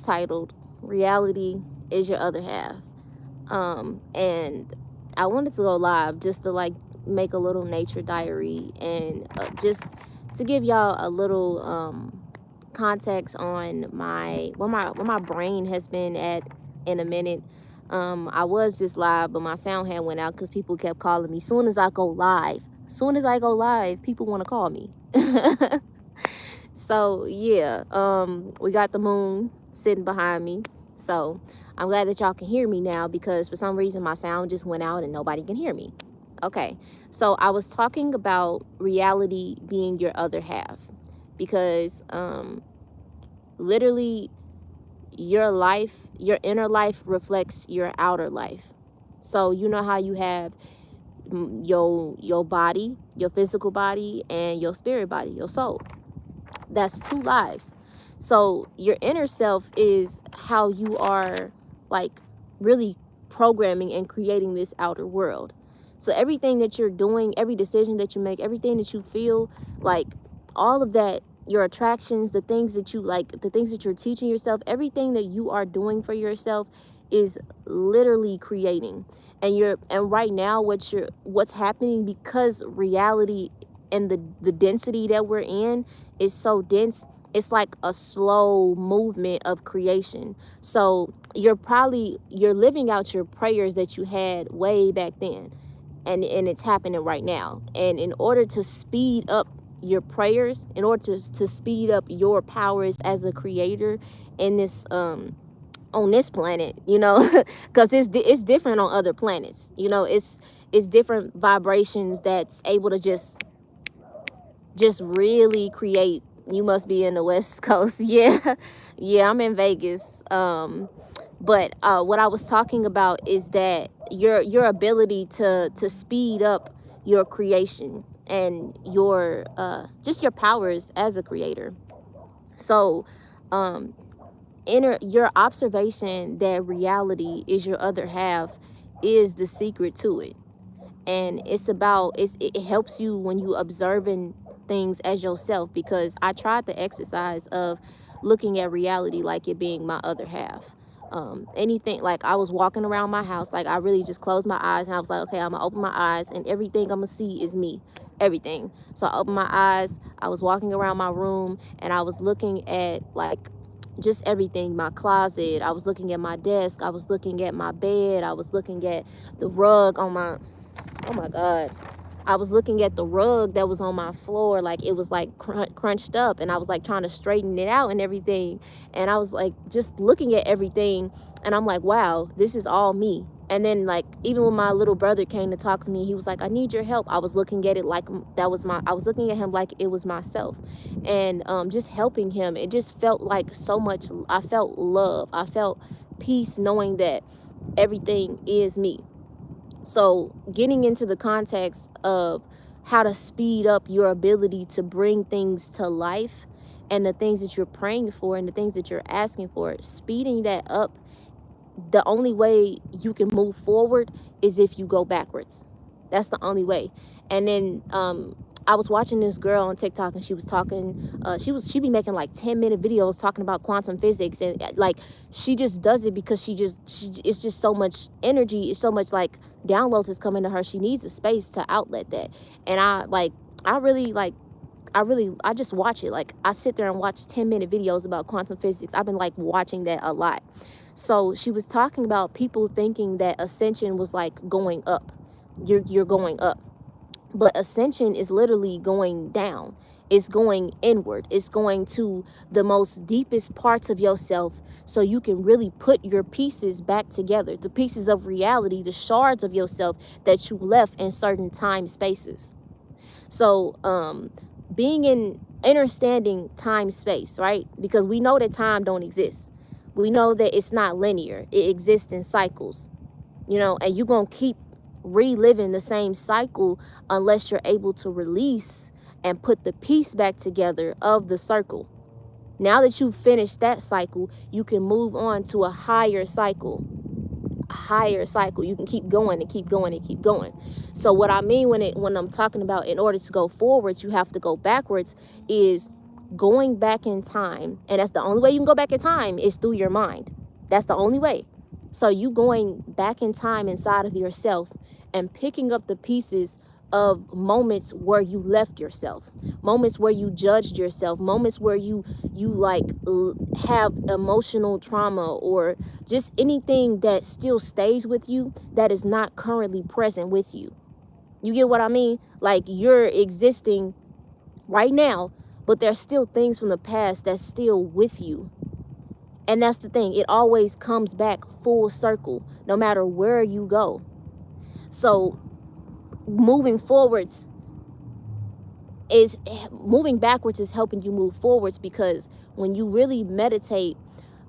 titled Reality is Your Other Half. And I wanted to go live just to like make a little nature diary and just to give y'all a little context on where my brain has been at in a minute. I was just live, but my sound had went out because people kept calling me. Soon as I go live, people want to call me. So yeah, we got the moon sitting behind me. So I'm glad that y'all can hear me now, because for some reason my sound just went out and nobody can hear me. Okay, so I was talking about reality being your other half, because literally your life, your inner life reflects your outer life. So you know how you have your body, your physical body, and your spirit body, your soul. That's two lives. So your inner self is how you are like really programming and creating this outer world. So everything that you're doing, every decision that you make, everything that you feel, like all of that, your attractions, the things that you like, the things that you're teaching yourself, everything that you are doing for yourself is literally creating. And right now what's happening, because reality and the density that we're in is so dense, it's like a slow movement of creation. So you're living out your prayers that you had way back then, and it's happening right now. And in order to speed up your prayers, in order to speed up your powers as a creator in this on this planet, you know, because it's different on other planets, you know, it's different vibrations that's able to just really create. You must be in the West Coast. Yeah. Yeah, I'm in Vegas. But what I was talking about is that your ability to speed up your creation and your just your powers as a creator. So um your observation that reality is your other half is the secret to it. And it helps you when you observing things as yourself, because I tried the exercise of looking at reality like it being my other half. Anything, like I was walking around my house, like I really just closed my eyes and I was like, okay, I'm gonna open my eyes and everything I'm gonna see is me, everything. So I opened my eyes, I was walking around my room and I was looking at like just everything, my closet, I was looking at my desk, I was looking at my bed, I was looking at the rug on my, oh my God, I was looking at the rug that was on my floor, like it was like crunched up, and I was like trying to straighten it out and everything. And I was like just looking at everything and I'm like, wow, this is all me. And then like even when my little brother came to talk to me, he was like, I need your help. I was looking at it like I was looking at him like it was myself. And just helping him, it just felt like so much. I felt love, I felt peace, knowing that everything is me. So getting into the context of how to speed up your ability to bring things to life, and the things that you're praying for and the things that you're asking for, speeding that up, the only way you can move forward is if you go backwards. That's the only way. And then I was watching this girl on TikTok and she was talking, she be making like 10-minute videos talking about quantum physics, and like she just does it because it's just so much energy, it's so much like downloads is coming to her. She needs a space to outlet that. And I just watch it. Like I sit there and watch 10-minute videos about quantum physics. I've been like watching that a lot. So she was talking about people thinking that ascension was like going up. You're going up. But ascension is literally going down. It's going inward. It's going to the most deepest parts of yourself, so you can really put your pieces back together. The pieces of reality, the shards of yourself that you left in certain time spaces. So being in understanding time space, right? Because we know that time don't exist. We know that it's not linear. It exists in cycles, you know, and you're going to keep reliving the same cycle unless you're able to release and put the piece back together of the circle. Now that you've finished that cycle, you can move on to a higher cycle. A higher cycle. You can keep going and keep going and keep going. So what I mean when I'm talking about in order to go forwards, you have to go backwards, is going back in time, and that's the only way you can go back in time is through your mind. That's the only way. So you going back in time inside of yourself and picking up the pieces of moments where you left yourself, moments where you judged yourself, moments where you like have emotional trauma, or just anything that still stays with you that is not currently present with you. You get what I mean? Like, you're existing right now, but there's still things from the past that's still with you. And that's the thing, it always comes back full circle no matter where you go. So moving backwards is helping you move forwards, because when you really meditate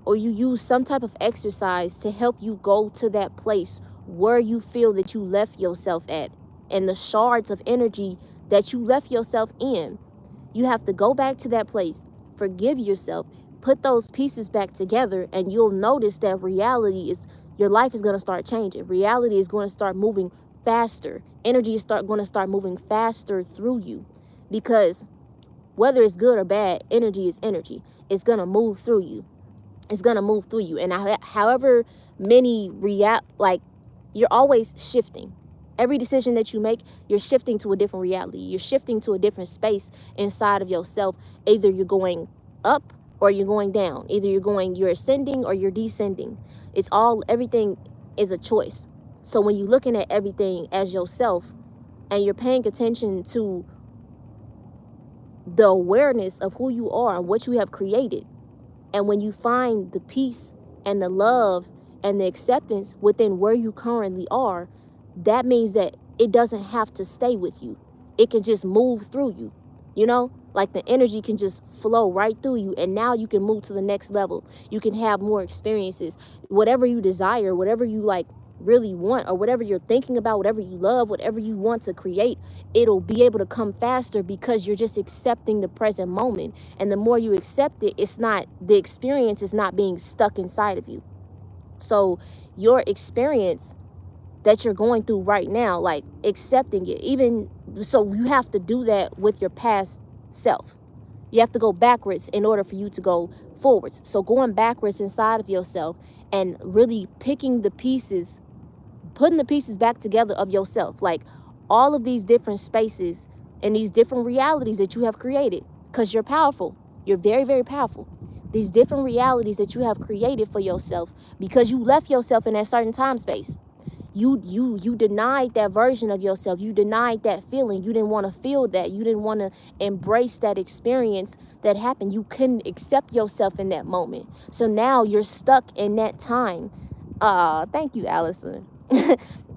or you use some type of exercise to help you go to that place where you feel that you left yourself at, and the shards of energy that you left yourself in, you have to go back to that place, forgive yourself, put those pieces back together, and you'll notice that your life is going to start changing. Reality is going to start moving faster. Energy is going to start moving faster through you, because whether it's good or bad, energy is energy. It's going to move through you. It's going to move through you. And however many you're always shifting. Every decision that you make, you're shifting to a different reality. You're shifting to a different space inside of yourself. Either you're going up or you're going down. Either you're ascending or you're descending. Everything is a choice. So when you're looking at everything as yourself and you're paying attention to the awareness of who you are and what you have created, and when you find the peace and the love and the acceptance within where you currently are, that means that it doesn't have to stay with you. It can just move through you. Like the energy can just flow right through you, and now you can move to the next level. You can have more experiences. Whatever you desire, whatever you really want, or whatever you're thinking about, whatever you love, whatever you want to create, it'll be able to come faster because you're just accepting the present moment. And the more you accept it, the experience is not being stuck inside of you. So your experience that you're going through right now, like accepting it, even so, you have to do that with your past self. You have to go backwards in order for you to go forwards. So going backwards inside of yourself and really putting the pieces back together of yourself, like all of these different spaces and these different realities that you have created, because you're powerful. You're very, very powerful. These different realities that you have created for yourself because you left yourself in that certain time space. You denied that version of yourself. You denied that feeling. You didn't want to feel that. You didn't want to embrace that experience that happened. You couldn't accept yourself in that moment. So now you're stuck in that time. Thank you, Allison.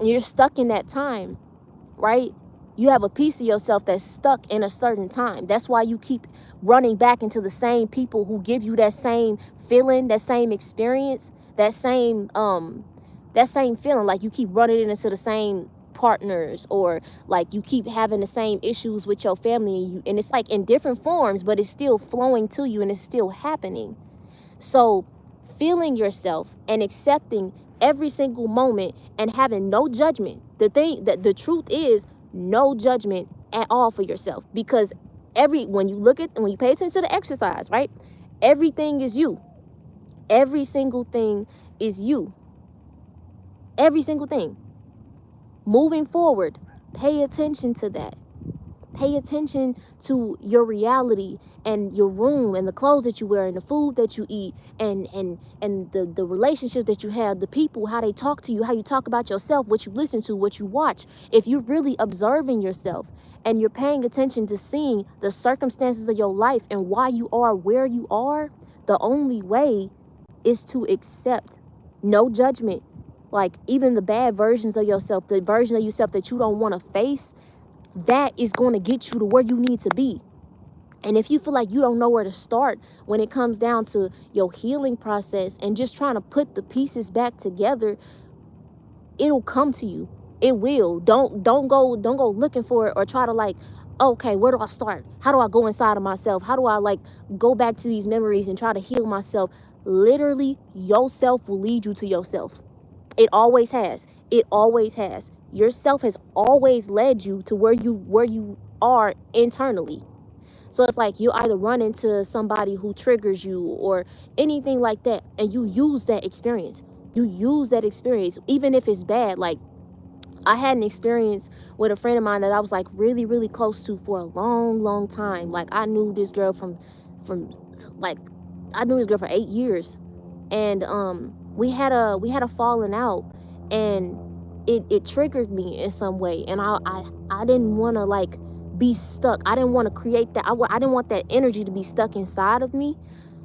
You're stuck in that time, right? You have a piece of yourself that's stuck in a certain time. That's why you keep running back into the same people who give you that same feeling, that same experience, that same feeling. Like you keep running into the same partners, or like you keep having the same issues with your family, and it's like in different forms, but it's still flowing to you and it's still happening. So feeling yourself and accepting every single moment and having no judgment. The truth is no judgment at all for yourself, because when you pay attention to the exercise, right? Everything is you. Every single thing is you. Every single thing. Moving forward, pay attention to that. Pay attention to your reality and your room and the clothes that you wear and the food that you eat and the relationship that you have, the people, how they talk to you, how you talk about yourself, what you listen to, what you watch. If you're really observing yourself and you're paying attention to seeing the circumstances of your life and why you are where you are, the only way is to accept. No judgment. Like even the bad versions of yourself, the version of yourself that you don't want to face, that is going to get you to where you need to be. And if you feel like you don't know where to start when it comes down to your healing process and just trying to put the pieces back together, it'll come to you. It will. Don't go looking for it or try to okay, where do I start? How do I go inside of myself? How do I go back to these memories and try to heal myself? Literally, yourself will lead you to yourself. It always has. It always has. Yourself has always led you to where you are internally. So it's like you either run into somebody who triggers you or anything like that, and you use that experience. You use that experience, even if it's bad. Like, I had an experience with a friend of mine that I was like really, really close to for a long, long time. Like, I knew this girl from like, I knew this girl for 8 years, and we had a falling out, and it triggered me in some way, and I didn't want to like be stuck. I didn't want to create that. I didn't want that energy to be stuck inside of me.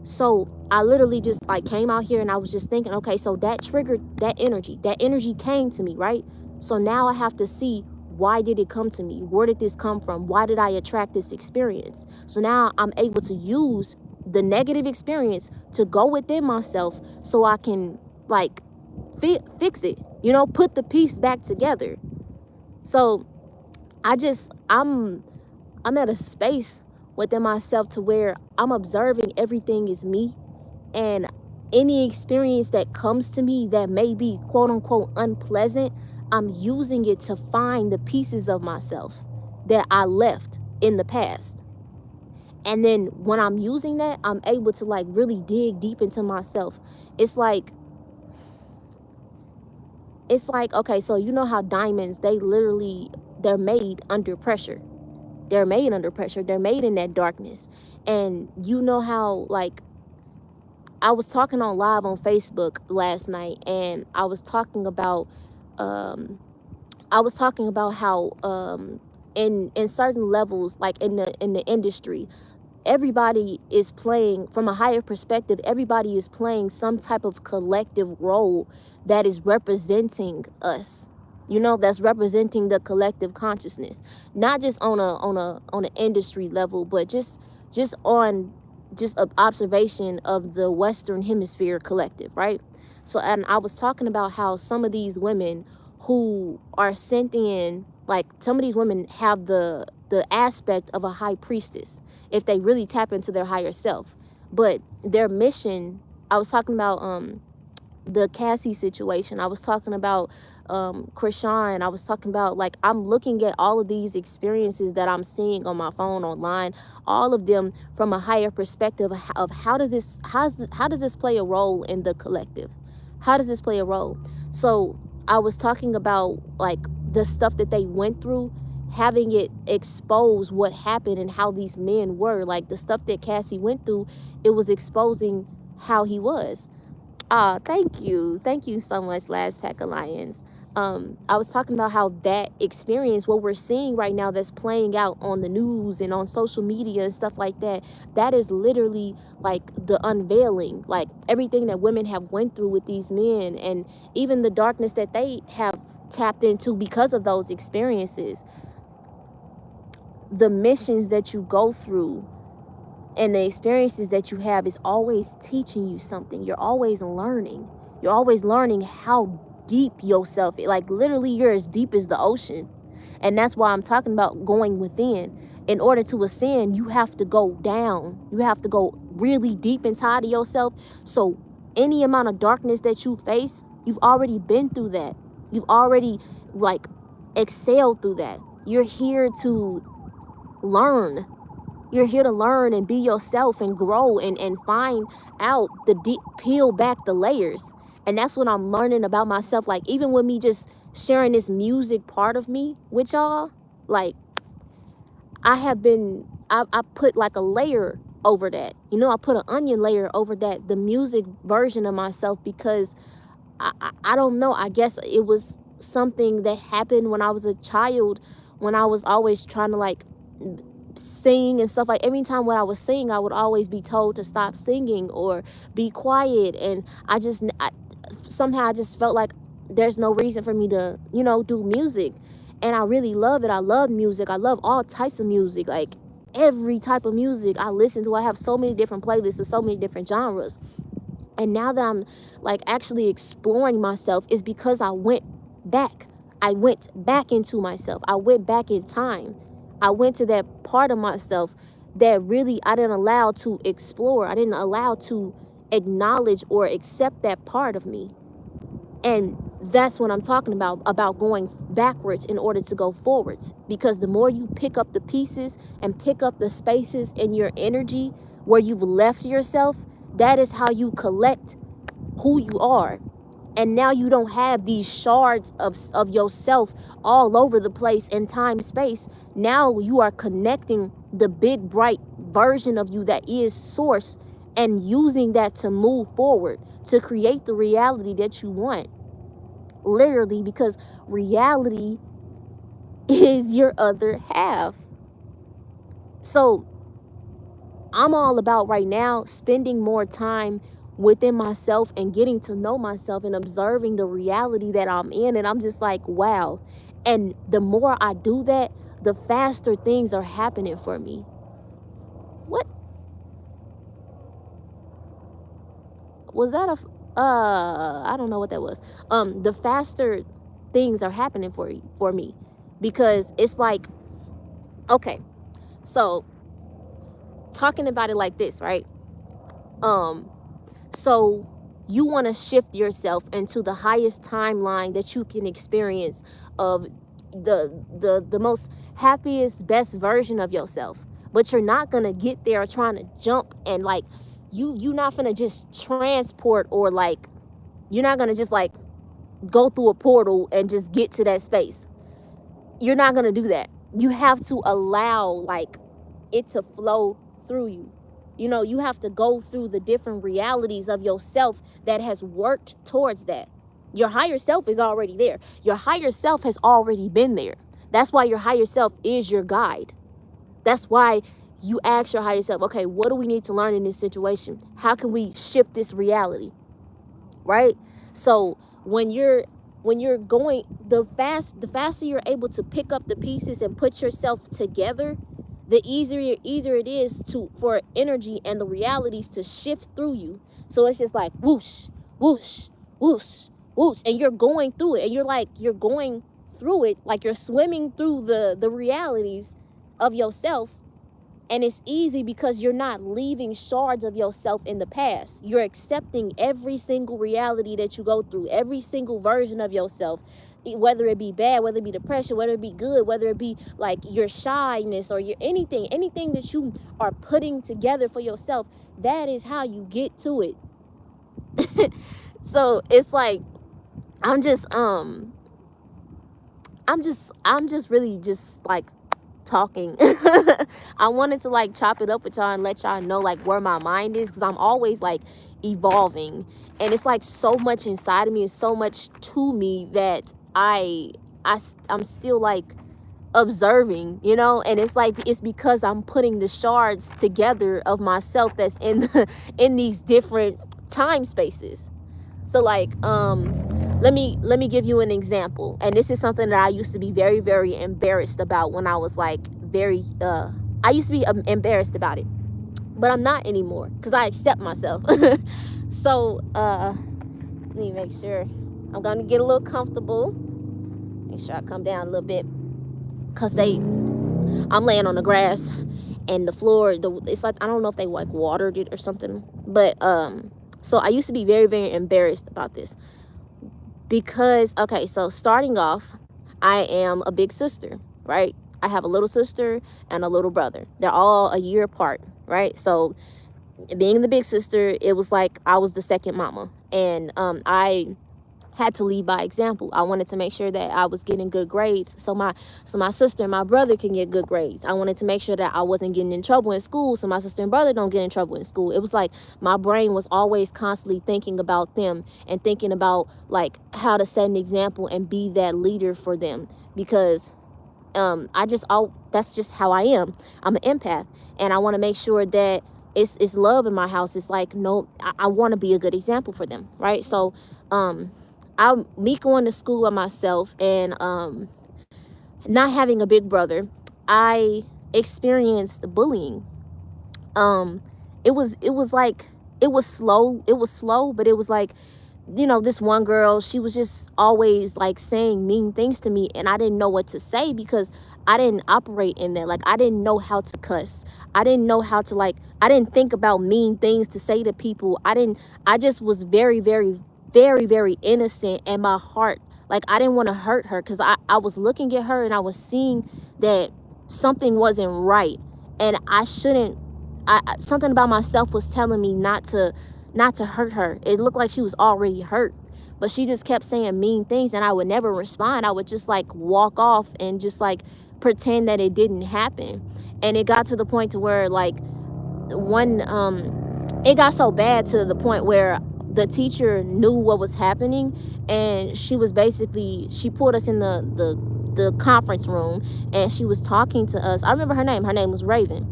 So I literally just like came out here and I was just thinking, okay, so that triggered that energy. That energy came to me, right? So now I have to see, why did it come to me? Where did this come from? Why did I attract this experience? So now I'm able to use the negative experience to go within myself so I can like fix it, put the piece back together. So I'm at a space within myself to where I'm observing everything is me, and any experience that comes to me that may be quote unquote unpleasant, I'm using it to find the pieces of myself that I left in the past. And then when I'm using that, I'm able to like really dig deep into myself. It's like, okay, so you know how diamonds, they're made under pressure. They're made under pressure. They're made in that darkness. And you know how, like, I was talking on live on Facebook last night, and I was talking about how in certain levels, like in the industry, everybody is playing from a higher perspective. Everybody is playing some type of collective role that is representing us, that's representing the collective consciousness, not just on an industry level, but just on just an observation of the Western Hemisphere collective, right? So, and I was talking about how some of these women who are sent in, like, some of these women have the aspect of a high priestess if they really tap into their higher self. But their mission, I was talking about the Cassie situation. I was talking about Krishan. I was talking about, like, I'm looking at all of these experiences that I'm seeing on my phone, online, all of them from a higher perspective of how does this play a role in the collective? How does this play a role? So I was talking about, like, the stuff that they went through, having it expose what happened and how these men were. Like, the stuff that Cassie went through, it was exposing how he was. Thank you. Thank you so much, Last Pack Alliance. I was talking about how that experience, what we're seeing right now that's playing out on the news and on social media and stuff like that, that is literally like the unveiling, like everything that women have went through with these men, and even the darkness that they have tapped into because of those experiences. The missions that you go through and the experiences that you have is always teaching you something. You're always learning. You're always learning how deep yourself is. Like, literally, you're as deep as the ocean. And that's why I'm talking about going within. In order to ascend, you have to go down. You have to go really deep inside of yourself. So any amount of darkness that you face, you've already been through that. You've already, like, excelled through that. You're here to learn. You're here to learn and be yourself and grow and find out the deep, peel back the layers. And that's what I'm learning about myself. Like, even with me just sharing this music part of me with y'all, like, I put like a layer over that. I put an onion layer over that, the music version of myself, because I don't know. I guess it was something that happened when I was a child, when I was always trying to, like, sing and stuff. Like, every time when I was singing, I would always be told to stop singing or be quiet, and somehow I just felt like there's no reason for me to do music. And I really love it. I love music. I love all types of music, like every type of music I listen to. I have so many different playlists of so many different genres. And now that I'm, like, actually exploring myself, is because I went back into myself. I went back in time. I went to that part of myself that really I didn't allow to explore. I didn't allow to acknowledge or accept that part of me. And that's what I'm talking about going backwards in order to go forwards. Because the more you pick up the pieces and pick up the spaces in your energy where you've left yourself, that is how you collect who you are. And now you don't have these shards of yourself all over the place in time space. Now you are connecting the big bright version of you that is source, and using that to move forward to create the reality that you want. Literally, because reality is your other half. So I'm all about right now spending more time within myself and getting to know myself and observing the reality that I'm in. And I'm just like, wow. And the more I do that, the faster things are happening for me. What was that? I don't know what that was. The faster things are happening for me, because it's like, okay, so talking about it like this, right? So you want to shift yourself into the highest timeline that you can experience of the most happiest, best version of yourself. But you're not gonna get there trying to jump and like you're not gonna just transport, or like you're not gonna just like go through a portal and just get to that space. You're not gonna do that. You have to allow like it to flow through you. You know, you have to go through the different realities of yourself that has worked towards that. Your higher self is already there. Your higher self has already been there. That's why your higher self is your guide. That's why you ask your higher self, okay, what do we need to learn in this situation? How can we shift this reality? Right? So when you're going, the faster you're able to pick up the pieces and put yourself together, the easier it is for energy and the realities to shift through you. So it's just like whoosh, whoosh, whoosh, whoosh, and you're going through it, and you're going through it like you're swimming through the realities of yourself. And it's easy because you're not leaving shards of yourself in the past. You're accepting every single reality that you go through, every single version of yourself, whether it be bad, whether it be depression, whether it be good, whether it be like your shyness or your anything that you are putting together for yourself. That is how you get to it. So it's like, I'm just really just like talking. I wanted to like chop it up with y'all and let y'all know like where my mind is, because I'm always like evolving, and it's like so much inside of me and so much to me that I'm still like observing, you know. And it's like, it's because I'm putting the shards together of myself that's in in these different time spaces. So like let me give you an example. And this is something that I used to be very, very embarrassed about when I was like very I used to be embarrassed about it, but I'm not anymore because I accept myself. So let me make sure I'm gonna get a little comfortable. Make sure I come down a little bit, because I'm laying on the grass and the floor, it's like, I don't know if they like watered it or something, but so I used to be very, very embarrassed about this. Because, okay, so starting off, I am a big sister, right? I have a little sister and a little brother. They're all a year apart, right? So being the big sister, it was like I was the second mama. And I had to lead by example. I wanted to make sure that I was getting good grades so my sister and my brother can get good grades. I wanted to make sure that I wasn't getting in trouble in school so my sister and brother don't get in trouble in school. It was like my brain was always constantly thinking about them and thinking about like how to set an example and be that leader for them, because that's just how I am. I'm an empath, and I want to make sure that it's love in my house. It's like, no, I want to be a good example for them, right? So me going to school by myself and not having a big brother, I experienced bullying. It was like, it was slow, but it was like, you know, this one girl, she was just always like saying mean things to me, and I didn't know what to say because I didn't operate in that. Like, I didn't know how to cuss. I didn't know how to, like, I didn't think about mean things to say to people. I just was very, very very, very innocent, and my heart, like, I didn't want to hurt her, because I was looking at her and I was seeing that something wasn't right, and I shouldn't. Something about myself was telling me not to hurt her. It looked like she was already hurt, but she just kept saying mean things, and I would never respond. I would just like walk off and just like pretend that it didn't happen. And it got to the point to where, like, one it got so bad to the point where the teacher knew what was happening, and she pulled us in the conference room, and she was talking to us. I remember her name was Raven.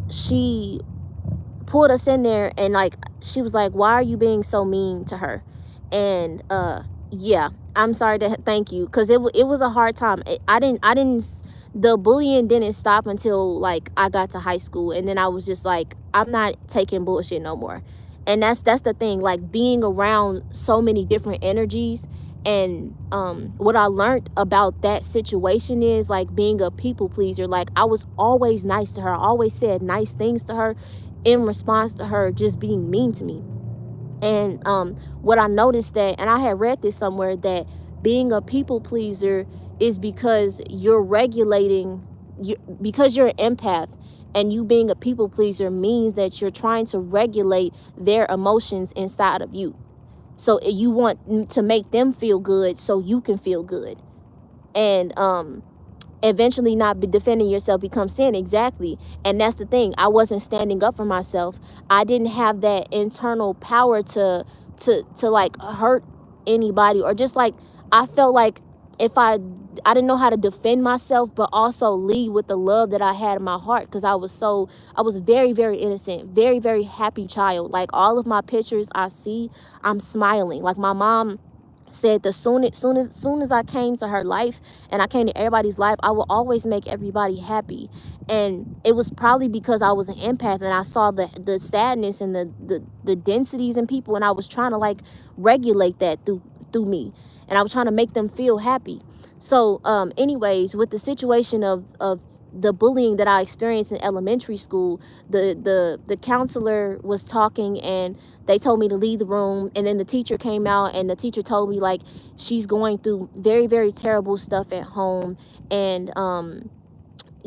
She pulled us in there, and like, she was like, why are you being so mean to her? And yeah, I'm sorry to thank you, because it was a hard time. The bullying didn't stop until like I got to high school, and then I was just like, I'm not taking bullshit no more. And that's the thing, like, being around so many different energies. And what I learned about that situation is, like, being a people pleaser, like, I was always nice to her. I always said nice things to her in response to her just being mean to me. And what I noticed, that, and I had read this somewhere, that being a people pleaser is because you're regulating because you're an empath, and you being a people pleaser means that you're trying to regulate their emotions inside of you. So you want to make them feel good so you can feel good. And eventually, not be defending yourself becomes sin. Exactly. And that's the thing, I wasn't standing up for myself. I didn't have that internal power to like hurt anybody, or just like, I felt like, if I didn't know how to defend myself, but also lead with the love that I had in my heart, because I was very, very innocent, very, very happy child. Like, all of my pictures I see, I'm smiling. Like, my mom said, the soon as I came to her life, and I came to everybody's life, I will always make everybody happy. And it was probably because I was an empath, and I saw the sadness and the densities in people, and I was trying to like regulate that through me, and I was trying to make them feel happy. So anyways, with the situation of the bullying that I experienced in elementary school, the counselor was talking, and they told me to leave the room, and then the teacher came out, and the teacher told me, like, she's going through very, very terrible stuff at home. And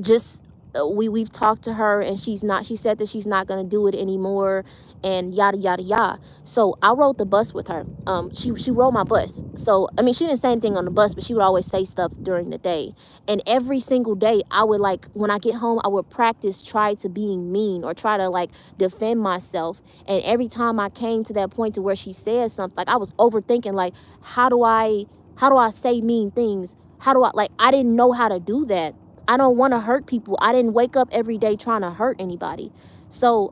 just we've talked to her, and she said that she's not going to do it anymore, and yada yada yada. So I rode the bus with her. She rode my bus. So I mean, she didn't say anything on the bus, but she would always say stuff during the day. And every single day, I would, like, when I get home, I would practice try to being mean, or try to like defend myself. And every time I came to that point to where she said something, like, I was overthinking, like, how do I say mean things? How do I, like, I didn't know how to do that. I don't want to hurt people. I didn't wake up every day trying to hurt anybody. So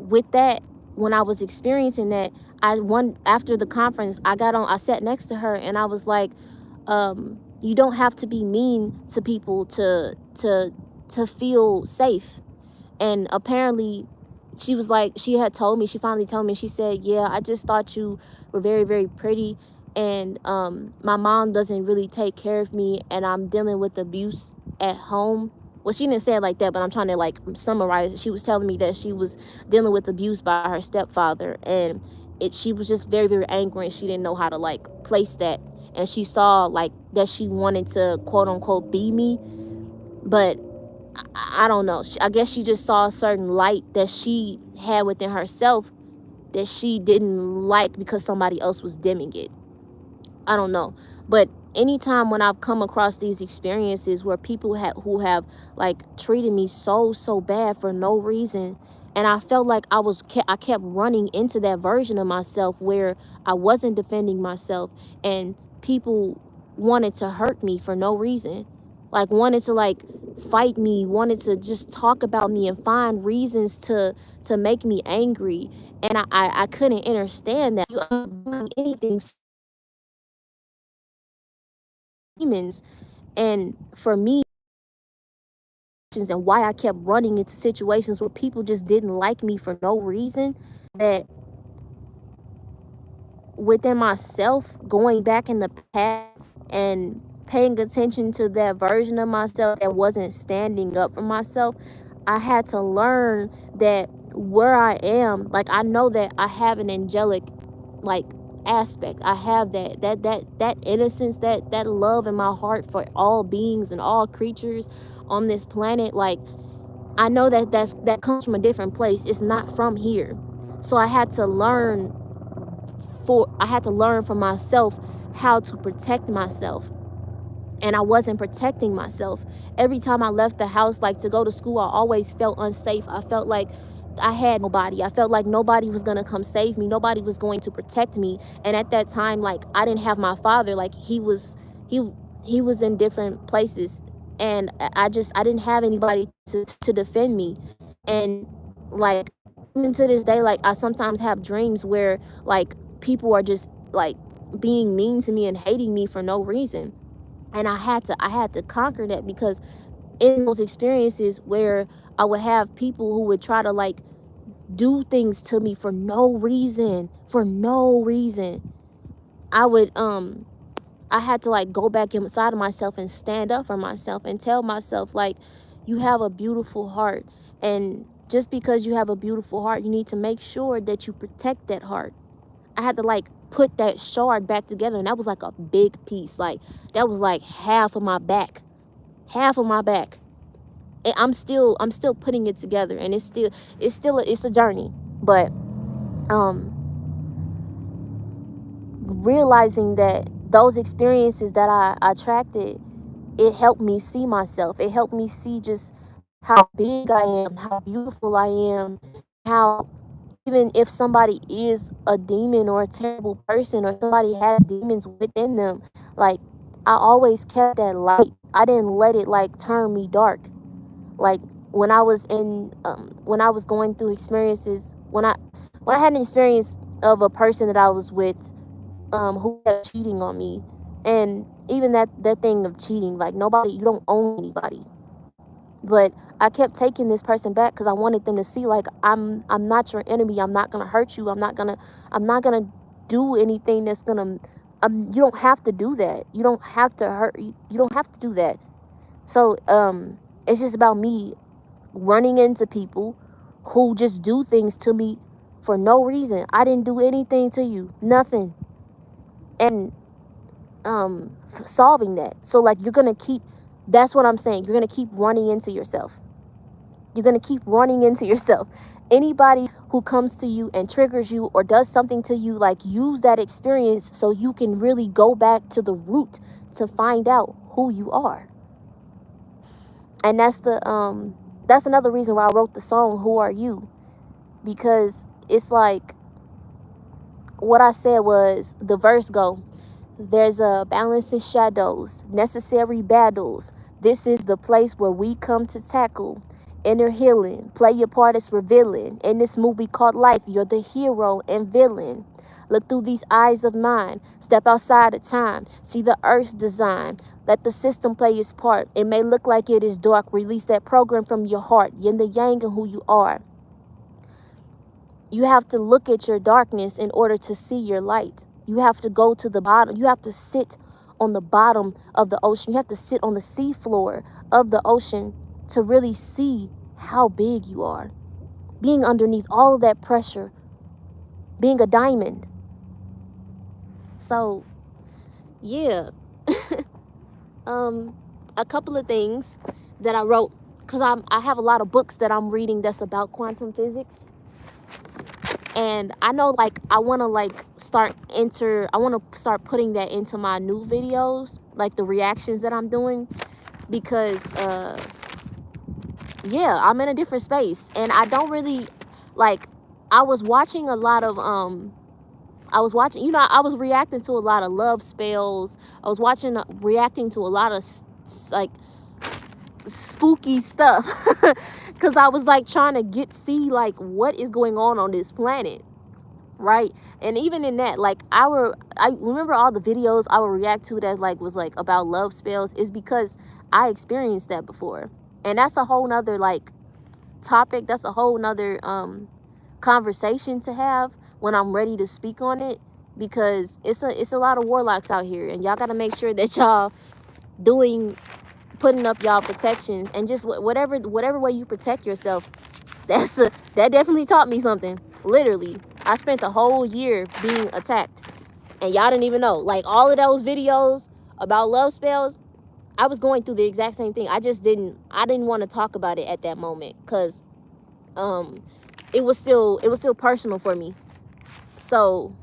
with that, when I was experiencing that, after the conference, I sat next to her, and I was like, you don't have to be mean to people to feel safe. And apparently, she finally told me, she said, yeah, I just thought you were very, very pretty, and my mom doesn't really take care of me, and I'm dealing with abuse at home. Well, she didn't say it like that, but I'm trying to like summarize it. She was telling me that she was dealing with abuse by her stepfather, and she was just very, very angry, and she didn't know how to like place that. And she saw like that she wanted to, quote unquote, be me, but I don't know. I guess she just saw a certain light that she had within herself that she didn't like, because somebody else was dimming it. I don't know. But anytime when I've come across these experiences where people who have like treated me so bad for no reason, and I felt like I kept running into that version of myself where I wasn't defending myself, and people wanted to hurt me for no reason, like wanted to like fight me, wanted to just talk about me and find reasons to make me angry. And I couldn't understand that. You aren't doing anything, demons. And for me, and why I kept running into situations where people just didn't like me for no reason, that within myself, going back in the past and paying attention to that version of myself that wasn't standing up for myself, I had to learn that where I am, like, I know that I have an angelic, like, aspect. I have that innocence, that love in my heart for all beings and all creatures on this planet. Like, I know that comes from a different place. It's not from here. So I had to learn for myself how to protect myself, and I wasn't protecting myself. Every time I left the house, like to go to school, I always felt unsafe. I felt like I had nobody. I felt like nobody was going to come save me. Nobody was going to protect me. And at that time, like, I didn't have my father. Like, he he was in different places, and I didn't have anybody to defend me. And, like, even to this day, like, I sometimes have dreams where, like, people are just, like, being mean to me and hating me for no reason. And I had to conquer that, because in those experiences where I would have people who would try to, like, do things to me for no reason, I would I had to, like, go back inside of myself and stand up for myself and tell myself, like, you have a beautiful heart, and just because you have a beautiful heart, you need to make sure that you protect that heart. I had to, like, put that shard back together, and that was like a big piece. Like, that was like half of my back. Half of my back. And I'm still putting it together, and it's a journey. But realizing that those experiences that I attracted, it helped me see myself. It helped me see just how big I am, how beautiful I am, how even if somebody is a demon or a terrible person, or somebody has demons within them, like, I always kept that light. I didn't let it, like, turn me dark. Like, when I was going through experiences, when I had an experience of a person that I was with, who kept cheating on me. And even that thing of cheating, like, nobody, you don't own anybody. But I kept taking this person back because I wanted them to see, like, I'm not your enemy. I'm not gonna hurt you. I'm not gonna do anything that's gonna you don't have to do that. You don't have to hurt you don't have to do that. So it's just about me running into people who just do things to me for no reason. I didn't do anything to you. Nothing. And solving that. So, like, that's what I'm saying. You're gonna keep running into yourself. You're going to keep running into yourself. Anybody who comes to you and triggers you or does something to you, like, use that experience so you can really go back to the root to find out who you are. And that's another reason why I wrote the song Who Are You? Because it's like, what I said was, the verse go, there's a balance in shadows, necessary battles. This is the place where we come to tackle inner healing. Play your part as revealing. In this movie called life, you're the hero and villain. Look through these eyes of mine. Step outside of time. See the earth's design. Let the system play its part. It may look like it is dark. Release that program from your heart. Yin the yang and who you are. You have to look at your darkness in order to see your light. You have to go to the bottom. You have to sit on the bottom of the ocean. You have to sit on the seafloor of the ocean to really see how big you are. Being underneath all of that pressure. Being a diamond. So, yeah. A couple of things that I wrote, because I have a lot of books that I'm reading that's about quantum physics. And I know, like, I want to start putting that into my new videos, like the reactions that I'm doing, because yeah, I'm in a different space, and I don't really, like, I was watching a lot of I was reacting to a lot of love spells. I was reacting to a lot of like spooky stuff because I was, like, trying to see, like, what is going on this planet, right? And even in that, like, I remember all the videos I would react to that, like, was, like, about love spells, is because I experienced that before. And that's a whole nother, like, topic. That's a whole nother conversation to have when I'm ready to speak on it, because it's a lot of warlocks out here, and y'all got to make sure that y'all putting up y'all protections, and just whatever way you protect yourself, That definitely taught me something. Literally, I spent the whole year being attacked, and y'all didn't even know. Like, all of those videos about love spells, I was going through the exact same thing. I didn't want to talk about it at that moment, because it was still personal for me. So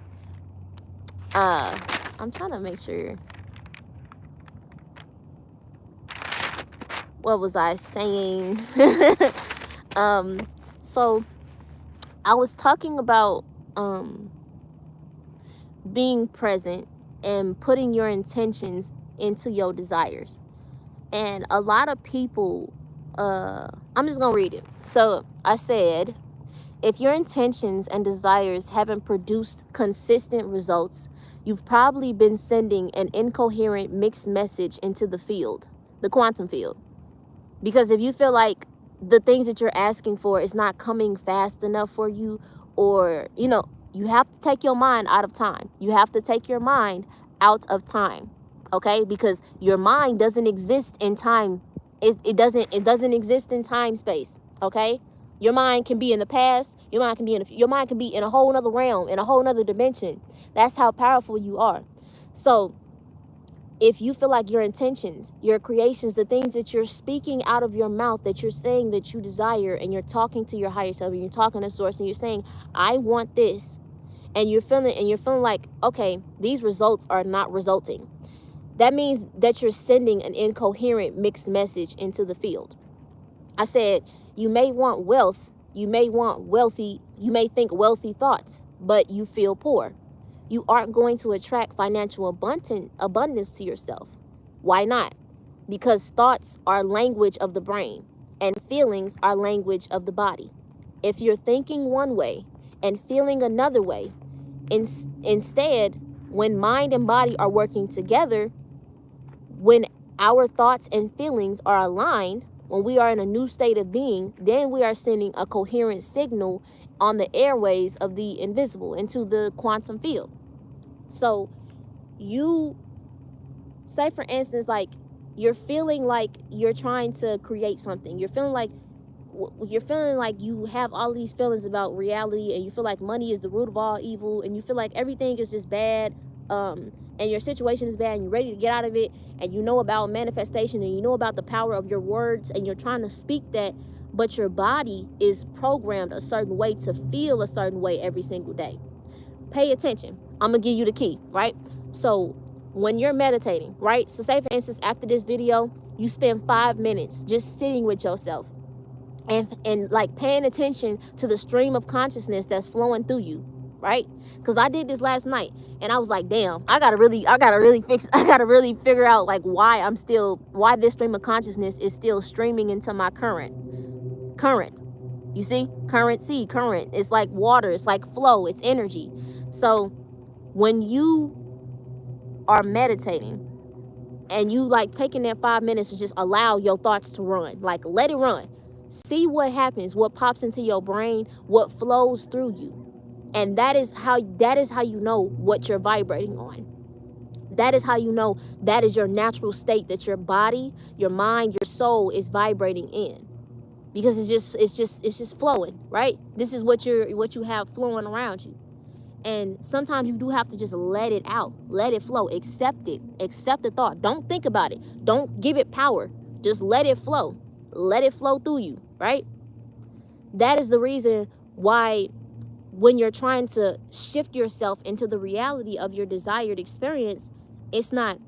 I'm trying to make sure, what was I saying? So I was talking about being present and putting your intentions into your desires. And a lot of people, I'm just gonna read it. So I said, if your intentions and desires haven't produced consistent results, you've probably been sending an incoherent mixed message into the field, the quantum field. Because if you feel like the things that you're asking for is not coming fast enough for you, or, you have to take your mind out of time. You have to take your mind out of time, okay? Because your mind doesn't exist in time. It doesn't exist in time space, okay? Your mind can be in the past. Your mind can be in a whole nother realm, in a whole nother dimension. That's how powerful you are. So if you feel like your intentions, your creations, the things that you're speaking out of your mouth, that you're saying that you desire, and you're talking to your higher self, and you're talking to source, and you're saying, I want this, and you're feeling like, okay, these results are not resulting, that means that you're sending an incoherent mixed message into the field. I said, you may want wealth, you may think wealthy thoughts, but you feel poor. You aren't going to attract financial abundance to yourself. Why not? Because thoughts are language of the brain, and feelings are language of the body. If you're thinking one way and feeling another way, instead, when mind and body are working together, when our thoughts and feelings are aligned, when we are in a new state of being, then we are sending a coherent signal on the airways of the invisible into the quantum field. So you say, for instance, like, you're feeling like you're trying to create something. You're feeling like you have all these feelings about reality, and you feel like money is the root of all evil, and you feel like everything is just bad, and your situation is bad, and you're ready to get out of it, and you know about manifestation, and you know about the power of your words, and you're trying to speak that, but your body is programmed a certain way to feel a certain way every single day. Pay attention. I'm gonna give you the key, right? So when you're meditating, right? So say, for instance, after this video, you spend 5 minutes just sitting with yourself and like paying attention to the stream of consciousness that's flowing through you, right? Because I did this last night, and I was like, damn, I gotta really figure out like why this stream of consciousness is still streaming into my current. You see, current. It's like water. It's like flow. It's energy. So when you are meditating and you like taking that 5 minutes to just allow your thoughts to run, like let it run, see what happens, what pops into your brain, what flows through you. And that is how you know what you're vibrating on. That is how you know that is your natural state, that your body, your mind, your soul is vibrating in. Because it's just flowing, right? This is what you have flowing around you. And sometimes you do have to just let it out, let it flow, accept the thought. Don't think about it, don't give it power, just let it flow through you, right? That is the reason why when you're trying to shift yourself into the reality of your desired experience, it's not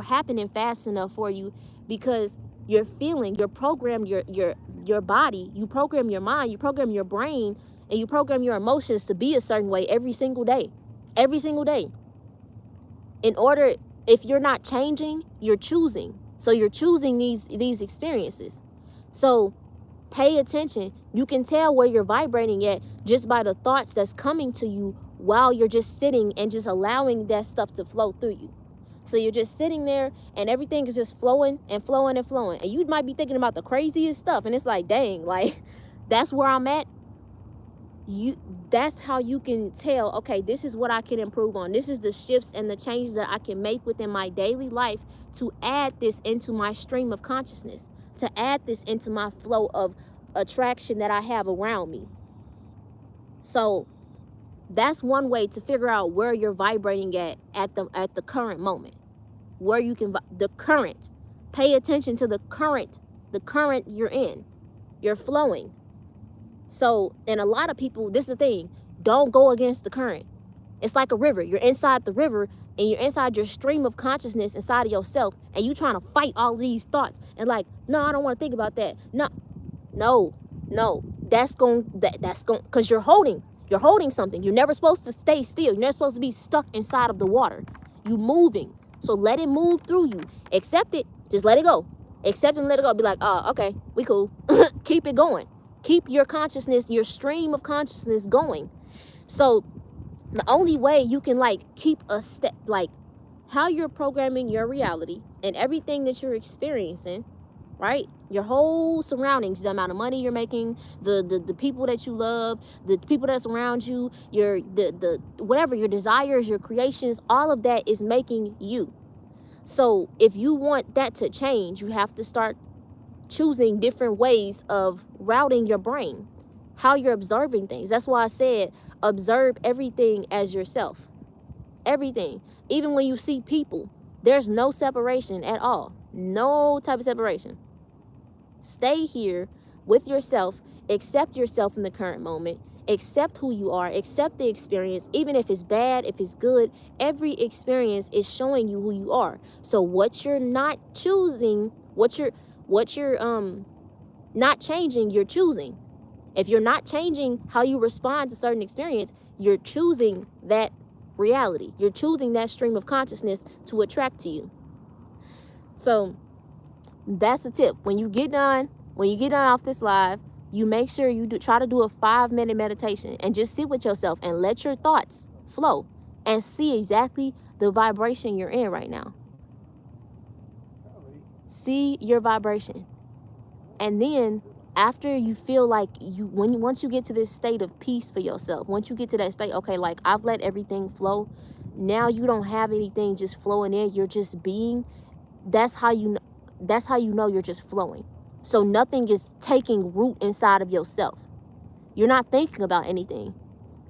happening fast enough for you, because you're programmed your body, you program your mind, you program your brain, and you program your emotions to be a certain way every single day. If you're not changing, you're choosing. So you're choosing these experiences. So pay attention. You can tell where you're vibrating at just by the thoughts that's coming to you while you're just sitting and just allowing that stuff to flow through you. So you're just sitting there and everything is just flowing and flowing and flowing. And you might be thinking about the craziest stuff, and it's like, dang, like, that's where I'm at. That's how you can tell, okay, this is what I can improve on. This is the shifts and the changes that I can make within my daily life to add this into my stream of consciousness, to add this into my flow of attraction that I have around me. So that's one way to figure out where you're vibrating at the current moment, where you can, the current, pay attention to the current you're in, you're flowing. So, and a lot of people, this is the thing, don't go against the current. It's like a river. You're inside the river and you're inside your stream of consciousness inside of yourself, and you trying to fight all these thoughts and like, no, I don't want to think about that. No, that's going, because you're holding something. You're never supposed to stay still. You're never supposed to be stuck inside of the water. You moving. So let it move through you. Accept it. Just let it go. Accept and let it go. Be like, oh, okay, we cool. Keep it going. Keep your consciousness, your stream of consciousness going. So the only way you can like keep a step, like how you're programming your reality and everything that you're experiencing, right? Your whole surroundings, the amount of money you're making, the people that you love, the people that's around you, your the whatever, your desires, your creations, all of that is making you. So if you want that to change, you have to start choosing different ways of routing your brain, how you're observing things. That's why I said observe everything as yourself. Everything. Even when you see people, there's no separation at all. No type of separation. Stay here with yourself. Accept yourself in the current moment. Accept who you are. Accept the experience. Even if it's bad, if it's good, every experience is showing you who you are. So what you're not choosing, what you're not changing, you're choosing. If you're not changing how you respond to certain experience, you're choosing that reality. You're choosing that stream of consciousness to attract to you. So that's a tip. When you get done off this live, you make sure you try to do a 5-minute meditation and just sit with yourself and let your thoughts flow and see exactly the vibration you're in right now. See your vibration. And then after you feel like once you get to this state of peace for yourself, once you get to that state, okay, like I've let everything flow, now you don't have anything just flowing in, you're just being. That's how you know you're just flowing. So nothing is taking root inside of yourself. You're not thinking about anything.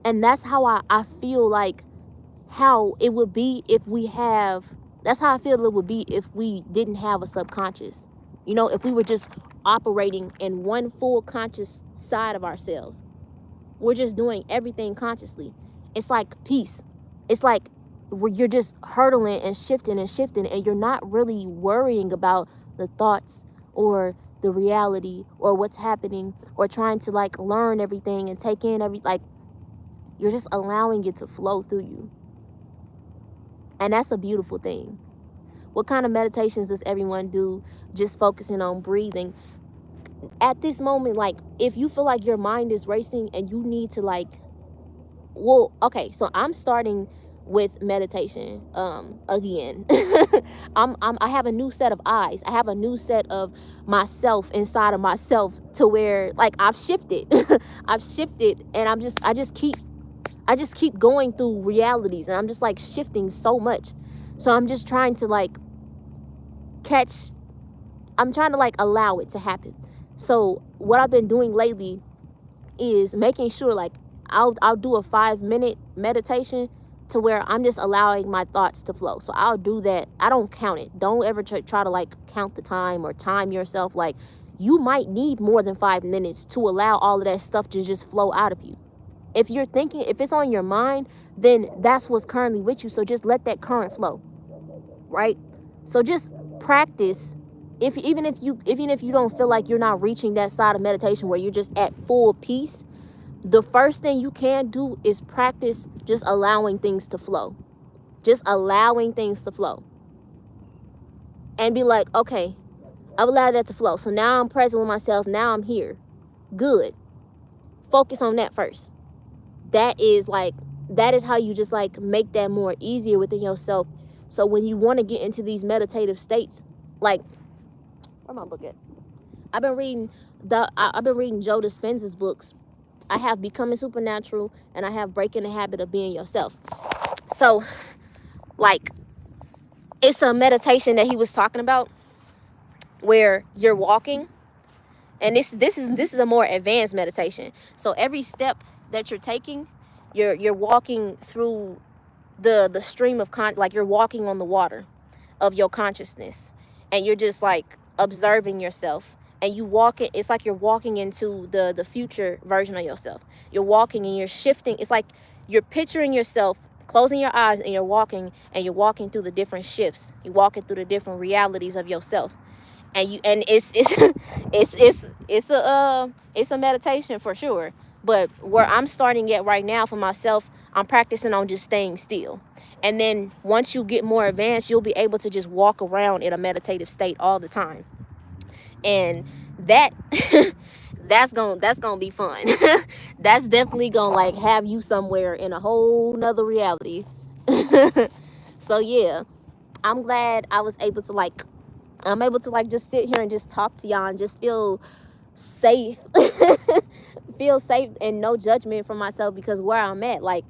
And that's how I feel like how it would be if we have, that's how I feel it would be if we didn't have a subconscious. You know, if we were just operating in one full conscious side of ourselves. We're just doing everything consciously. It's like peace. It's like where you're just hurtling and shifting and you're not really worrying about the thoughts or the reality or what's happening or trying to like learn everything and take in like you're just allowing it to flow through you. And that's a beautiful thing. What kind of meditations does everyone do? Just focusing on breathing. At this moment, like if you feel like your mind is racing and you need to like, well, okay, so I'm starting with meditation again. I have a new set of eyes. I have a new set of myself inside of myself to where like I've shifted. I've shifted and I just keep going through realities and I'm just like shifting so much. So I'm just trying to like I'm trying to like allow it to happen. So what I've been doing lately is making sure like I'll do a 5-minute meditation to where I'm just allowing my thoughts to flow. So I'll do that. I don't count it. Don't ever try to like count the time or time yourself. Like you might need more than 5 minutes to allow all of that stuff to just flow out of you. If you're thinking, if it's on your mind, then that's what's currently with you. So just let that current flow, right? So just practice. Even if you don't feel like you're not reaching that side of meditation where you're just at full peace, the first thing you can do is practice just allowing things to flow. Just allowing things to flow. And be like, okay, I've allowed that to flow. So now I'm present with myself. Now I'm here. Good. Focus on that first. That is how you just like make that more easier within yourself. So when you want to get into these meditative states, like, where my book at? I've been reading Joe Dispenza's books. I have Becoming Supernatural and I have Breaking the Habit of Being Yourself. So like it's a meditation that he was talking about where you're walking And this is a more advanced meditation. So every step that you're taking, you're walking through the stream of like you're walking on the water of your consciousness, and you're just like observing yourself, and you walk it. It's like you're walking into the future version of yourself. You're walking and you're shifting. It's like you're picturing yourself closing your eyes, and you're walking through the different shifts. You're walking through the different realities of yourself, and it's a meditation for sure. But where I'm starting at right now for myself, I'm practicing on just staying still. And then once you get more advanced, you'll be able to just walk around in a meditative state all the time. And that that's gonna be fun. That's definitely gonna like have you somewhere in a whole nother reality. So yeah, I'm glad I'm able to like just sit here and just talk to y'all and just feel safe. Feel safe and no judgment from myself, because where I'm at, like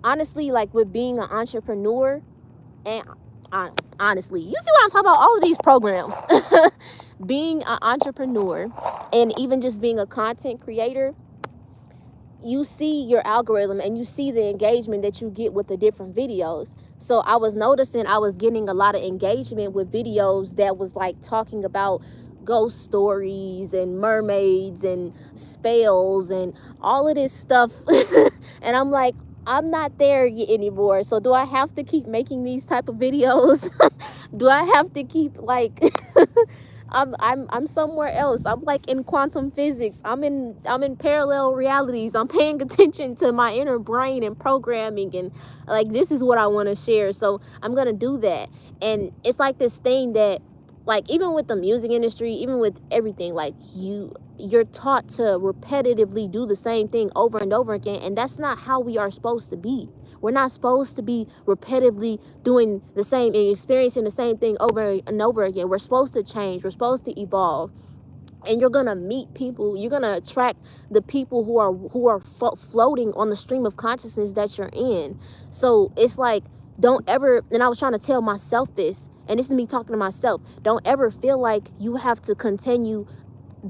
honestly, like with being an entrepreneur, and honestly, you see what I'm talking about, all of these programs. Being an entrepreneur and even just being a content creator, you see your algorithm and you see the engagement that you get with the different videos. So I was noticing I was getting a lot of engagement with videos that was like talking about ghost stories and mermaids and spells and all of this stuff. And I'm like, I'm not there anymore. So do I have to keep making these type of videos? Do I have to keep like I'm somewhere else. I'm like in quantum physics. I'm in parallel realities. I'm paying attention to my inner brain and programming, and like this is what I want to share. So I'm gonna do that. And it's like this thing that, like, even with the music industry, even with everything, like you're taught to repetitively do the same thing over and over again, and that's not how we are supposed to be. We're not supposed to be repetitively doing the same and experiencing the same thing over and over again. We're supposed to change. We're supposed to evolve. And you're gonna meet people. You're gonna attract the people who are floating on the stream of consciousness that you're in. So it's like, don't ever. And I was trying to tell myself this, and this is me talking to myself. Don't ever feel like you have to continue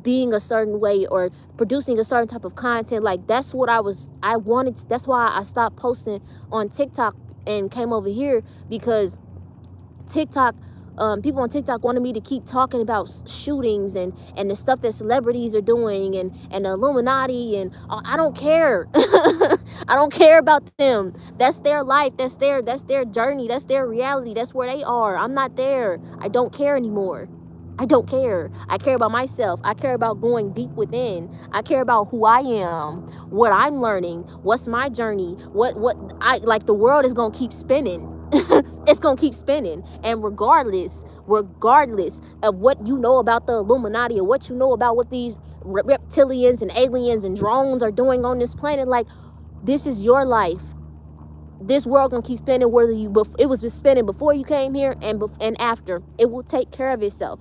being a certain way or producing a certain type of content. Like that's what I wanted to, that's why I stopped posting on TikTok and came over here, because TikTok, people on TikTok wanted me to keep talking about shootings and the stuff that celebrities are doing and the Illuminati, and I don't care. I don't care about them. That's their life. That's their journey. That's their reality. That's where they are. I'm not there. I don't care anymore. I don't care. I care about myself. I care about going deep within. I care about who I am, what I'm learning, what's my journey, what I like. The world is gonna keep spinning. It's gonna keep spinning, and regardless of what you know about the Illuminati or what you know about what these reptilians and aliens and drones are doing on this planet, like, this is your life. This world gonna keep spinning, whether it was spinning before you came here and after. It will take care of itself.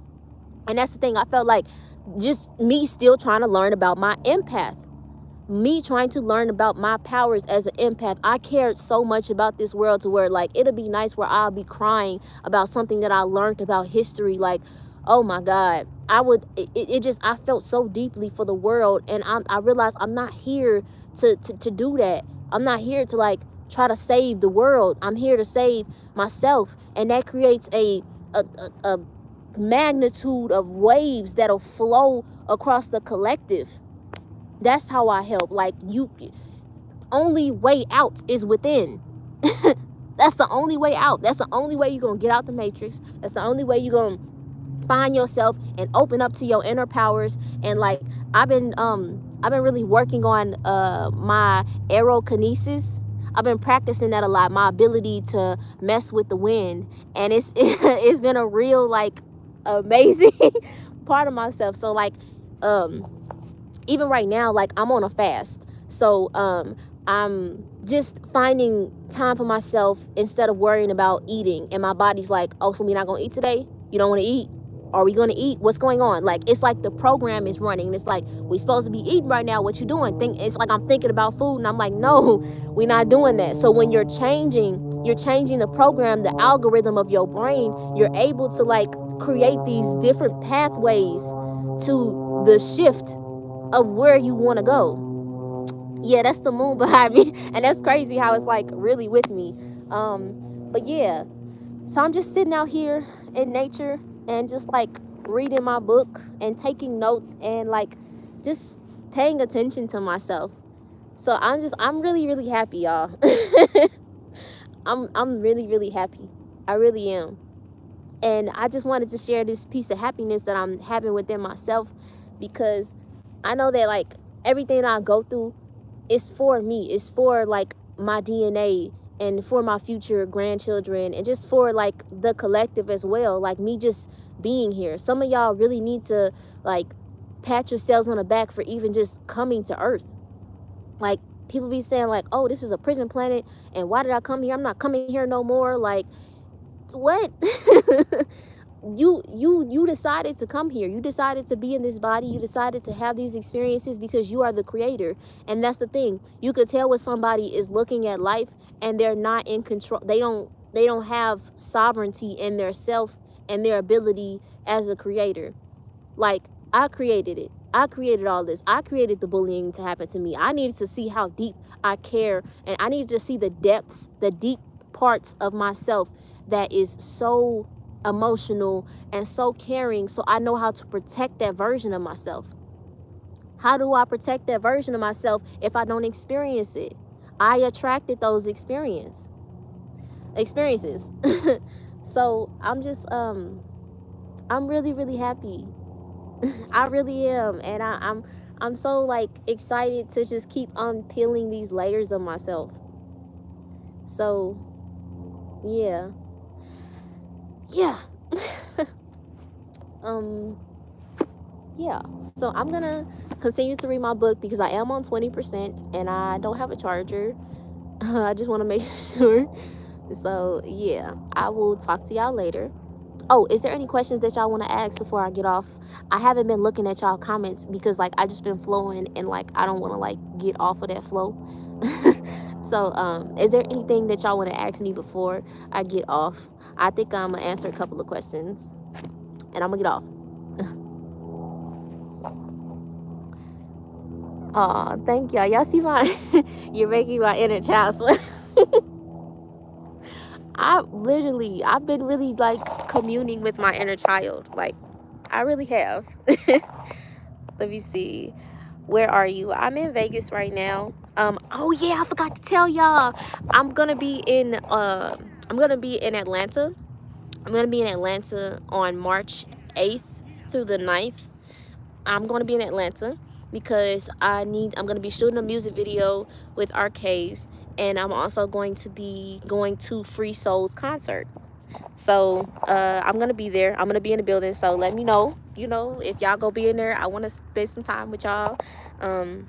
And that's the thing. I felt like just me still trying to learn about my empath, me trying to learn about my powers as an empath. I cared so much about this world to where, like, it'll be nice where I'll be crying about something that I learned about history. Like, oh my God, I felt so deeply for the world. And I realized I'm not here to do that. I'm not here to like try to save the world. I'm here to save myself. And that creates a magnitude of waves that'll flow across the collective. That's how I help. Like, only way out is within. That's the only way out. That's the only way you're gonna get out the matrix. That's the only way you're gonna find yourself and open up to your inner powers. And like, I've been really working on my aerokinesis. I've been practicing that a lot, my ability to mess with the wind, and it's been a real like amazing part of myself. So like even right now, like, I'm on a fast, so I'm just finding time for myself instead of worrying about eating. And my body's like, oh, so we're not gonna eat today? You don't want to eat? Are we gonna eat? What's going on? Like, it's like the program is running, and it's like, we supposed to be eating right now. What you doing? It's like I'm thinking about food, and I'm like, no, we're not doing that. So when you're changing the program, the algorithm of your brain, you're able to like create these different pathways to the shift of where you want to go. Yeah, that's the moon behind me. And that's crazy how it's like really with me. But yeah, so I'm just sitting out here in nature and just like reading my book and taking notes and like just paying attention to myself. So I'm really, really happy, y'all. I'm really, really happy. I really am. And I just wanted to share this piece of happiness that I'm having within myself, because I know that like everything I go through is for me. It's for like my DNA and for my future grandchildren and just for like the collective as well. Like me just being here. Some of y'all really need to like pat yourselves on the back for even just coming to Earth. Like people be saying like, oh, this is a prison planet and why did I come here? I'm not coming here no more. Like, what? you decided to come here. You decided to be in this body. You decided to have these experiences because you are the creator. And that's the thing. You could tell when somebody is looking at life and they're not in control. They don't have sovereignty in their self and their ability as a creator. Like, I created it. I created all this. I created the bullying to happen to me. I needed to see how deep I care, and I needed to see the depths, the deep parts of myself that is so emotional and so caring, so I know how to protect that version of myself. How do I protect that version of myself if I don't experience it? I attracted those experiences. So I'm just I'm really, really happy. I really am. And I'm so like excited to just keep unpeeling these layers of myself. So yeah. Yeah, so I'm gonna continue to read my book because I am on 20% and I don't have a charger. I just want to make sure. So yeah, I will talk to y'all later. Oh, is there any questions that y'all want to ask before I get off? I haven't been looking at y'all comments because like I just been flowing and like I don't want to like get off of that flow. So is there anything that y'all want to ask me before I get off? I think I'm gonna answer a couple of questions and I'm gonna get off. Aw, thank y'all. Y'all see my you're making my inner child sweat. I've been really like communing with my inner child. Like, I really have. Let me see. Where are you? I'm in Vegas right now. Oh yeah, I forgot to tell y'all. I'm gonna be in Atlanta. I'm gonna be in Atlanta on March 8th through the 9th. I'm gonna be in Atlanta because I'm gonna be shooting a music video with Arcades, and I'm also going to be going to Free Soul's concert. So I'm gonna be there. I'm gonna be in the building. So let me know, if y'all go be in there. I want to spend some time with y'all. Let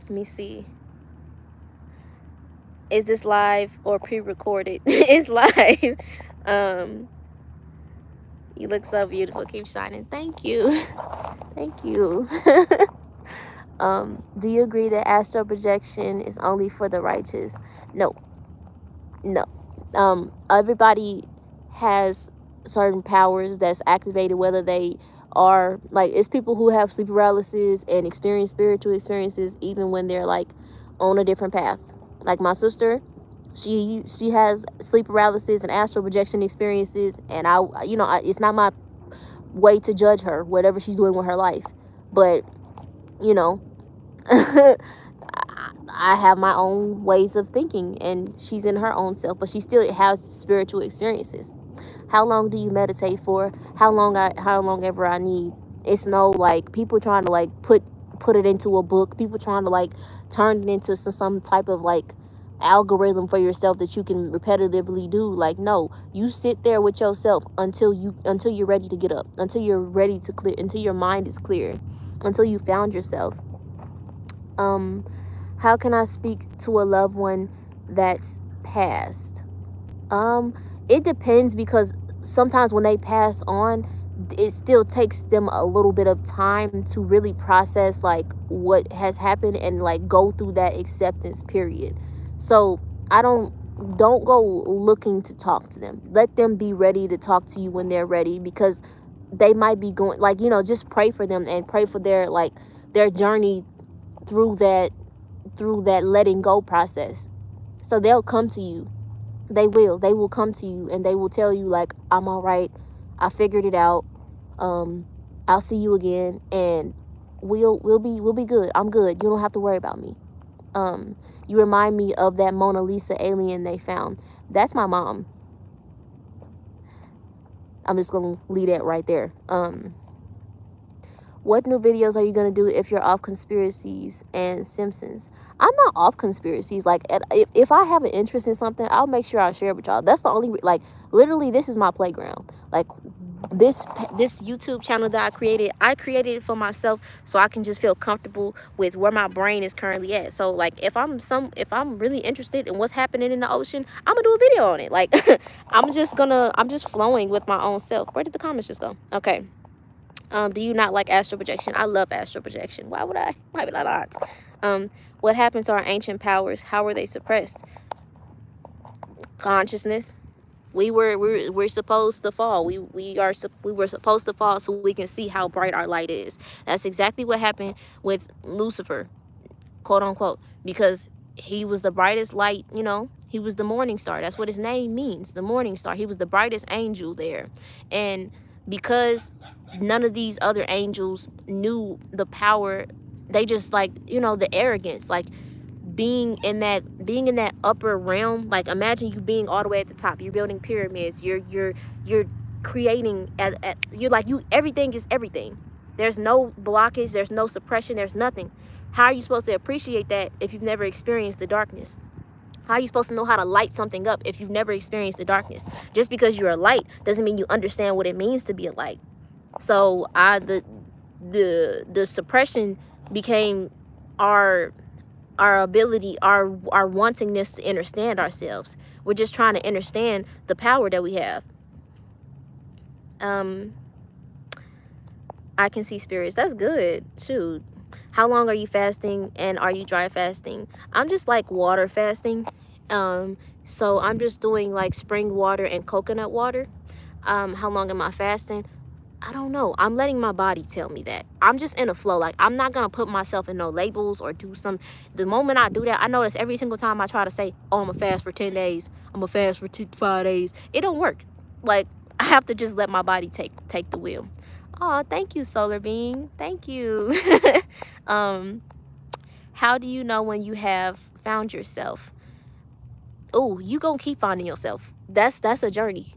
me see. Is this live or pre-recorded? It's live. You look so beautiful. Keep shining. Thank you. Thank you. Do you agree that astral projection is only for the righteous? No. Everybody has certain powers that's activated, whether they are like, it's people who have sleep paralysis and experience spiritual experiences even when they're like on a different path. Like my sister, she has sleep paralysis and astral projection experiences, and it's not my way to judge her, whatever she's doing with her life, but I have my own ways of thinking, and she's in her own self, but she still has spiritual experiences. How long do you meditate for? How long ever I need. It's no like people trying to like put it into a book, people trying to like turn it into some type of like algorithm for yourself that you can repetitively do. Like, no, you sit there with yourself until you're ready to get up, until you're ready to clear, until your mind is clear, until you found yourself. How can I speak to a loved one that's passed? It depends, because sometimes when they pass on, it still takes them a little bit of time to really process like what has happened and like go through that acceptance period. So I don't don't go looking to talk to them. Let them be ready to talk to you when they're ready, because they might be going, like, you know, just pray for them and pray for their, like, their journey through that letting go process. So they'll come to you. They will come to you and they will tell you, like, I'm all right, I figured it out, I'll see you again, and we'll be good. I'm good. You don't have to worry about me. You remind me of that Mona Lisa alien they found. That's my mom. I'm just gonna leave that right there. What new videos are you gonna do if you're off conspiracies and Simpsons? I'm not off conspiracies. Like, if I have an interest in something, I'll make sure I share it with y'all. That's the only like, literally, this is my playground. Like, this YouTube channel that I created it for myself, so I can just feel comfortable with where my brain is currently at. So, like, if I'm really interested in what's happening in the ocean, I'm gonna do a video on it. Like, I'm just flowing with my own self. Where did the comments just go? Okay. Do you not like astral projection? I love astral projection. Why would I? Why would I not? What happened to our ancient powers? How were they suppressed? Consciousness. We're supposed to fall. We were supposed to fall so we can see how bright our light is. That's exactly what happened with Lucifer, quote unquote, because he was the brightest light. You know, he was the morning star. That's what his name means, the morning star. He was the brightest angel there, and because none of these other angels knew the power, they just, like, you know, the arrogance, like, being in that upper realm. Like, imagine you being all the way at the top. You're building pyramids. You're creating you're like, you, everything is everything. There's no blockage, there's no suppression, there's nothing. How are you supposed to appreciate that if you've never experienced the darkness? How are you supposed to know how to light something up if you've never experienced the darkness? Just because you're a light doesn't mean you understand what it means to be a light. So the suppression became our ability, our wantingness to understand ourselves. We're just trying to understand the power that we have. I can see spirits. That's good too. How long are you fasting, and are you dry fasting? I'm just like water fasting. So I'm just doing like spring water and coconut water. How long am I fasting? I don't know. I'm letting my body tell me that. I'm just in a flow. Like, I'm not going to put myself in no labels or do some. The moment I do that, I notice every single time I try to say, oh, I'm going to fast for 10 days. I'm going to fast for 5 days. It don't work. Like, I have to just let my body take the wheel. Oh, thank you, Solar Being. Thank you. How do you know when you have found yourself? Oh, you gonna keep finding yourself. That's a journey.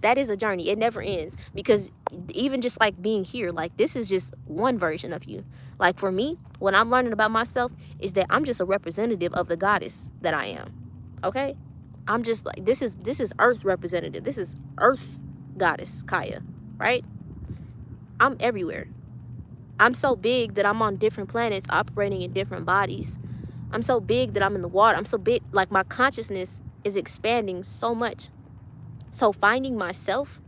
That is a journey. It never ends, because even just like being here, like, this is just one version of you. Like, for me, what I'm learning about myself is that I'm just a representative of the goddess that I am. Okay, I'm just like, this is earth representative. This is earth goddess Kaya, right? I'm everywhere. I'm so big that I'm on different planets operating in different bodies. I'm so big that I'm in the water. I'm so big, like, my consciousness is expanding so much. So finding myself,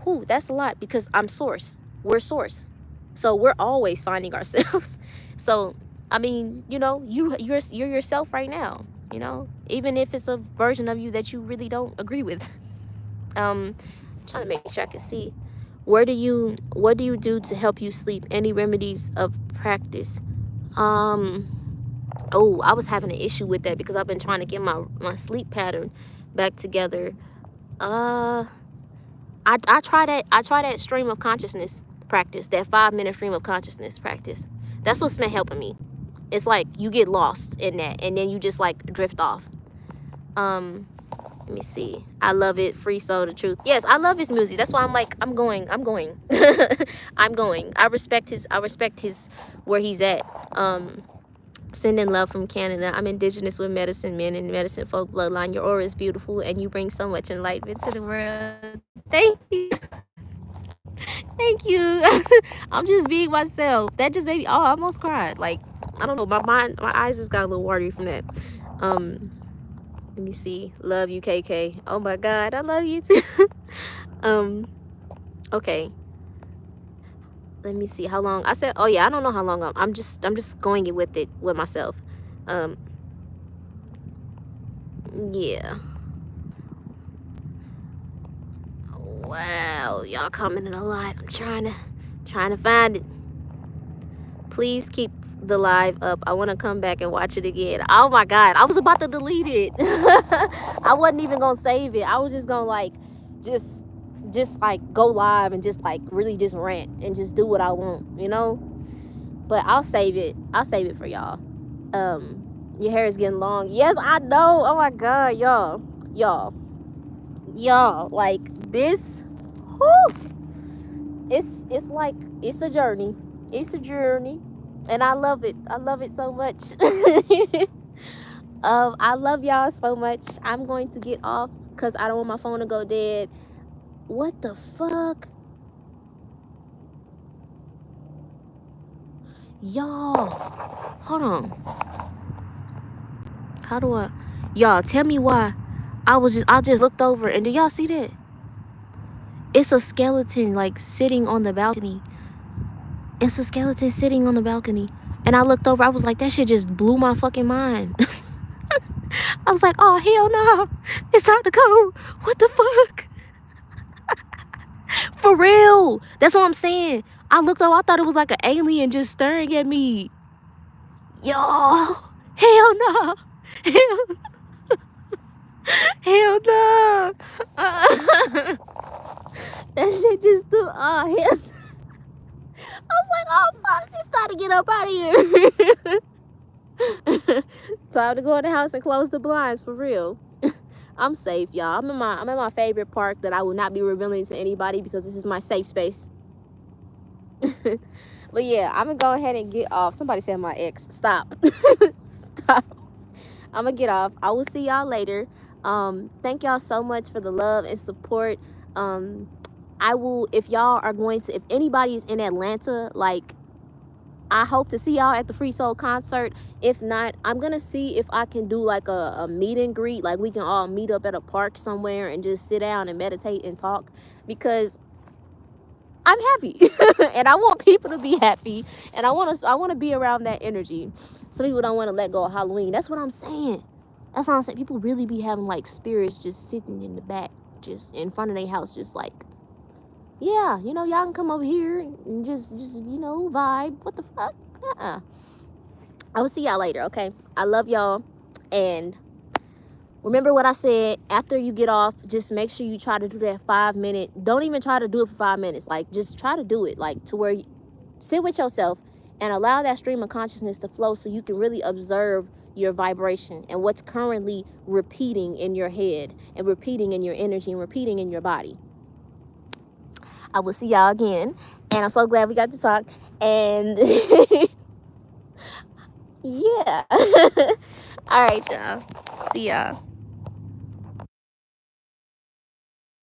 whew, that's a lot, because I'm source. We're source. So we're always finding ourselves. So, I mean, you know, you're yourself right now, you know, even if it's a version of you that you really don't agree with. Trying to make sure I can see. What do you do to help you sleep? Any remedies of practice? Oh, I was having an issue with that because I've been trying to get my sleep pattern back together. I try that stream of consciousness practice, that 5-minute stream of consciousness practice. That's what's been helping me. It's like you get lost in that and then you just like drift off. Let me see. I love it. Free Soul, the truth. Yes, I love his music. That's why I'm like, I'm going. I'm going. I respect his where he's at. Sending love from Canada. I'm indigenous with medicine men and medicine folk bloodline. Your aura is beautiful and you bring so much enlightenment to the world. Thank you. Thank you. I'm just being myself. That just made me, I almost cried. Like, I don't know, my eyes just got a little watery from that. Let me see. Love you, KK. Oh my God, I love you too. Okay. Let me see how long. I said, oh yeah, I don't know how long I'm just going with it with myself. Yeah. Wow, y'all commenting a lot. I'm trying to find it. Please keep the live up. I want to come back and watch it again. Oh my god, I was about to delete it. I wasn't even gonna save it. I was just gonna like just like go live and just like really just rant and just do what I want, you know. But I'll save it for y'all. Your hair is getting long. Yes, I know. Oh my god, y'all, like this. Whew, it's like it's a journey. It's a journey, and I love it. I love it so much. I love y'all so much. I'm going to get off because I don't want my phone to go dead. What the fuck? Y'all, hold on. How do I? Y'all, tell me why. I just looked over, and do y'all see that? It's a skeleton like sitting on the balcony. It's a skeleton sitting on the balcony. And I looked over, I was like, that shit just blew my fucking mind. I was like, oh, hell no. It's time to go. What the fuck? For real. That's what I'm saying. I looked over, I thought it was like an alien just staring at me. Yo. Hell no. Hell no. That shit just threw, oh, hell. I was like, oh fuck, it's time to get up out of here. Time to go in the house and close the blinds, for real. I'm safe, y'all. I'm in my favorite park that I will not be revealing to anybody because this is my safe space. But yeah, I'm gonna go ahead and get off. Somebody said my ex. Stop. Stop. I'm gonna get off. I will see y'all later. Thank y'all so much for the love and support. I will, if y'all are going to, if anybody is in Atlanta, like, I hope to see y'all at the Free Soul concert. If not, I'm gonna see if I can do like a meet and greet, like we can all meet up at a park somewhere and just sit down and meditate and talk, because I'm happy and I want people to be happy, and I want to be around that energy. Some people don't want to let go of Halloween. That's what I'm saying. That's what I'm saying. People really be having like spirits just sitting in the back, just in front of their house, just like, yeah, you know, y'all can come over here and just you know, vibe. What the fuck? I will see y'all later, okay? I love y'all, and remember what I said. After you get off, just make sure you try to do that 5-minute. Don't even try to do it for 5 minutes. Like, just try to do it, like, to where you sit with yourself and allow that stream of consciousness to flow, so you can really observe your vibration and what's currently repeating in your head and repeating in your energy and repeating in your body. I will see y'all again, and I'm so glad we got to talk, and yeah. All right, y'all. See y'all.